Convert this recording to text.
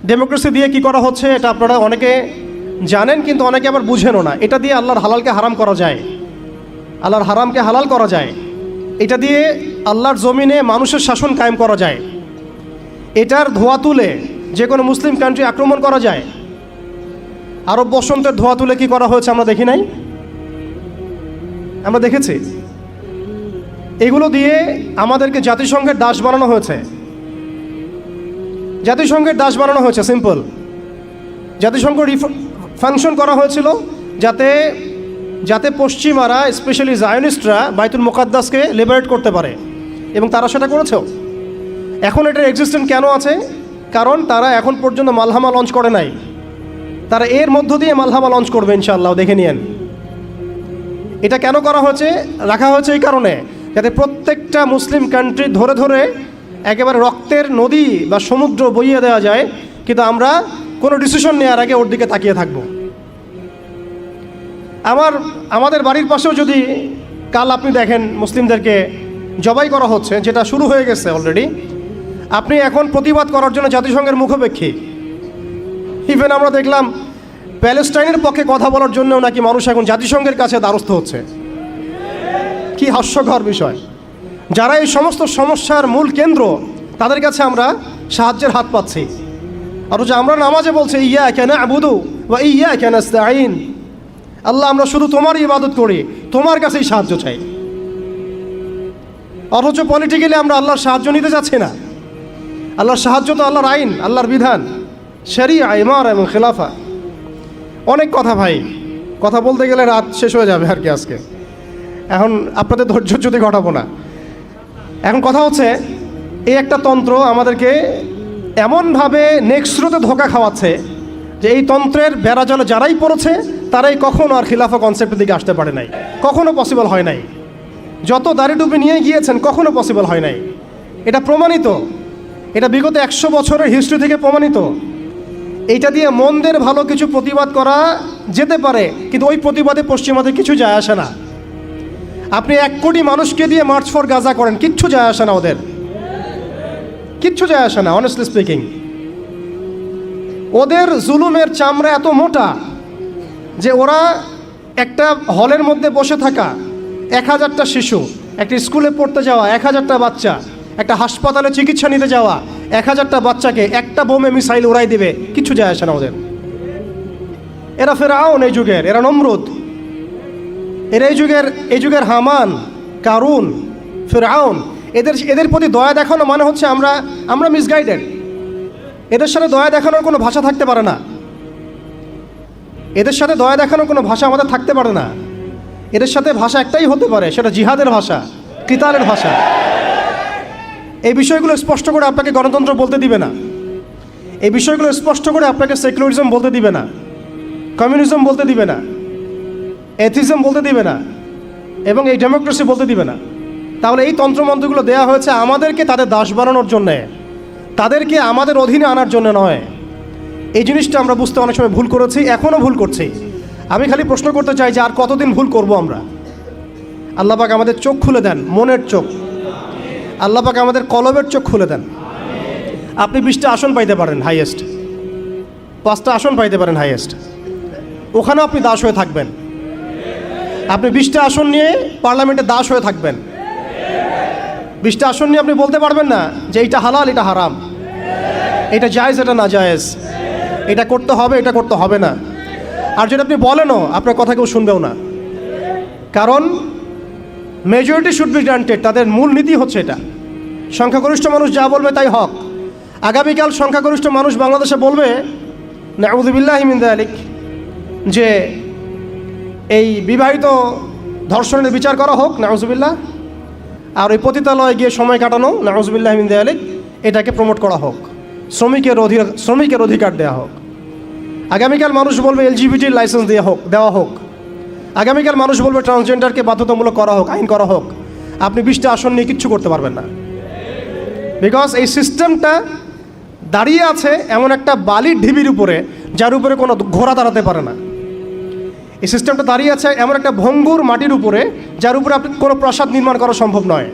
Democracy দিয়ে কি করা হচ্ছে এটা আপনারা অনেকে জানেন, কিন্তু অনেকে আবার বুঝেনও না। এটা দিয়ে আল্লাহর হালালকে হারাম করা যায়, আল্লাহর হারামকে হালাল করা যায়। এটা দিয়ে আল্লাহর জমিনে মানুষের শাসন কায়েম করা যায়। এটার ধোয়া তুলে যে কোনো মুসলিম কান্ট্রি আক্রমণ করা যায়। আরব বসন্তের ধোয়া তুলে কি করা হয়েছে আমরা দেখি নাই? আমরা দেখেছি। এগুলো দিয়ে আমাদেরকে জাতিসংঘের দাস বানানো হয়েছে, জাতিসংঘের দাস বানানো হয়েছে। সিম্পল, জাতিসংঘ ফাংশন করা হয়েছিল যাতে যাতে পশ্চিমারা, স্পেশালি জায়নিস্টরা বাইতুল মুকাদ্দাসকে লিবারেট করতে পারে, এবং তারা সেটা করেছেও। এখন এটার এক্সিস্টেন্স কেন আছে? কারণ তারা এখন পর্যন্ত মালহামা লঞ্চ করে নাই। তারা এর মধ্য দিয়ে মালহামা লঞ্চ করবে ইনশাআল্লাহ, দেখে নিয়েন। এটা কেন করা হয়েছে, রাখা হয়েছে এই কারণে, যাতে প্রত্যেকটা মুসলিম কান্ট্রি ধরে ধরে একেবারে রক্তের নদী বা সমুদ্র বইয়ে দেওয়া যায়, কিন্তু আমরা কোনো ডিসিশন নেওয়ার আগে ওর দিকে তাকিয়ে থাকবো। আমাদের বাড়ির পাশেও যদি কাল আপনি দেখেন মুসলিমদেরকে জবাই করা হচ্ছে, যেটা শুরু হয়ে গেছে অলরেডি, আপনি এখন প্রতিবাদ করার জন্য জাতিসংঘের মুখোপেক্ষী। ইভেন আমরা দেখলাম প্যালেস্টাইনের পক্ষে কথা বলার জন্যও নাকি মানুষ এখন জাতিসংঘের কাছে দ্বারস্থ হচ্ছে। কি হাস্যকর বিষয়! যারা এই সমস্ত সমস্যার মূল কেন্দ্র, তাদের কাছে আমরা সাহায্যের হাত পাচ্ছি। অথচ আমরা নামাজে বলছি ইয়াকা না'বুদু ওয়া ইয়াকা নাস্তাঈন, আল্লাহ আমরা শুধু তোমারই ইবাদত করি, তোমার কাছেই সাহায্য চাই। অথচ পলিটিক্যালি আমরা আল্লাহর সাহায্য নিতে যাচ্ছি না। আল্লাহর সাহায্য তো আল্লাহর আইন, আল্লাহর বিধান, শরিয়া, ইমারা এবং খেলাফা। অনেক কথা ভাই, কথা বলতে গেলে রাত শেষ হয়ে যাবে আর কি আজকে। এখন আপনাদের ধৈর্যচ্যুতি ঘটাবো না। এখন কথা হচ্ছে, এই একটা তন্ত্র আমাদেরকে এমনভাবে নেক্সট স্রোতে ধোঁকা খাওয়াচ্ছে যে এই তন্ত্রের বেড়াজালে যারাই পড়েছে তারাই কখনো আর খিলাফা কনসেপ্টের দিকে আসতে পারে নাই, কখনো পসিবল হয় নাই। যত দাড়ি টুপি নিয়ে গিয়েছেন কখনো পসিবল হয় নাই। এটা প্রমাণিত, এটা বিগত 100 বছরের হিস্ট্রি থেকে প্রমাণিত। এইটা দিয়ে মন্দের ভালো কিছু প্রতিবাদ করা যেতে পারে, কিন্তু ওই প্রতিবাদে পশ্চিমাদের কিছু যায় আসে না। আপনি 1 কোটি মানুষকে দিয়ে মার্চ ফর গাজা করেন, কিচ্ছু যায় আসে না, ওদের কিচ্ছু যায় আসে না। অনেস্টলি স্পিকিং, ওদের জুলুমের চামড়া এত মোটা যে ওরা একটা হলের মধ্যে বসে থাকা 1000টা শিশু, একটা স্কুলে পড়তে যাওয়া 1000টা বাচ্চা, একটা হাসপাতালে চিকিৎসা নিতে যাওয়া 1000টা বাচ্চাকে একটা বোমে মিসাইল উড়াই দেবে, কিছু যায় আসে না ওদের। এরা ফেরাউন এই যুগের, এরা নমরুদ, এরা এই যুগের হামান, কারুন, ফেরাউন। এদের প্রতি দয়া দেখানো মানে হচ্ছে আমরা মিসগাইডেড। এদের সাথে দয়া দেখানোর কোনো ভাষা থাকতে পারে না। এদের সাথে দয়া দেখানোর কোনো ভাষা আমাদের থাকতে পারে না। এদের সাথে ভাষা একটাই হতে পারে, সেটা জিহাদের ভাষা, কিতালের ভাষা। এই বিষয়গুলো স্পষ্ট করে আপনাকে গণতন্ত্র বলতে দিবে না। এই বিষয়গুলো স্পষ্ট করে আপনাকে সেকুলারিজম বলতে দিবে না, কমিউনিজম বলতে দিবে না, এথিজম বলতে দিবে না, এবং এই ডেমোক্রেসি বলতে দিবে না। তাহলে এই তন্ত্রমন্ত্রগুলো দেওয়া হয়েছে আমাদেরকে তাদের দাস বানানোর জন্যে, তাদেরকে আমাদের অধীনে আনার জন্য নয়। এই জিনিসটা আমরা বুঝতে অনেক সময় ভুল করেছি, এখনও ভুল করছি। আমি খালি প্রশ্ন করতে চাই যে আর কতদিন ভুল করব আমরা? আল্লাহ পাক আমাদের চোখ খুলে দেন, মনের চোখ। আল্লাহ পাক আমাদের কলবের চোখ খুলে দেন। আপনি 20টা আসন পাইতে পারেন হাইয়েস্ট, 5টা আসন পাইতে পারেন হাইয়েস্ট, ওখানেও আপনি দাস হয়ে থাকবেন। আপনি 20টা আসন নিয়ে পার্লামেন্টে দাস হয়ে থাকবেন। 20টা আসন নিয়ে আপনি বলতে পারবেন না যে এইটা হালাল, এটা হারাম, এটা জায়েজ, এটা না জায়েজ, এটা করতে হবে, এটা করতে হবে না। আর যেটা আপনি বলেনও, আপনার কথা কেউ শুনবেও না। কারণ মেজরিটি শুড বি গ্রান্টেড, তাদের মূল নীতি হচ্ছে এটা। সংখ্যাগরিষ্ঠ মানুষ যা বলবে তাই হক। আগামীকাল সংখ্যাগরিষ্ঠ মানুষ বাংলাদেশে বলবে নাউযুবিল্লাহি মিন যালিক, যে এই বিবাহিত ধর্ষণের বিচার করা হোক, নাউযুবিল্লাহ, আর ওই পতিতালয়ে গিয়ে সময় কাটানো, নাউযুবিল্লাহি মিন যালিক, এটাকে প্রমোট করা হোক, শ্রমিকের অধিকার দেওয়া হোক। আগামীকাল মানুষ বলবে এলজিবিটির লাইসেন্স দেওয়া হোক। আগামীকাল মানুষ বলবে ট্রান্সজেন্ডারকে বাধ্যতামূলক করা হোক, আইন করা হোক। আপনি 20টা আসন নিয়ে কিচ্ছু করতে পারবেন না, বিকজ এই সিস্টেমটা দাঁড়িয়ে আছে এমন একটা বালির ঢিবির উপরে, যার উপরে কোনো ঘোড়া দাঁড়াতে পারে না। এই সিস্টেমটা দাঁড়িয়ে আছে এমন একটা ভঙ্গুর মাটির উপরে, যার উপরে আপনি কোনো প্রাসাদ নির্মাণ করা সম্ভব নয়।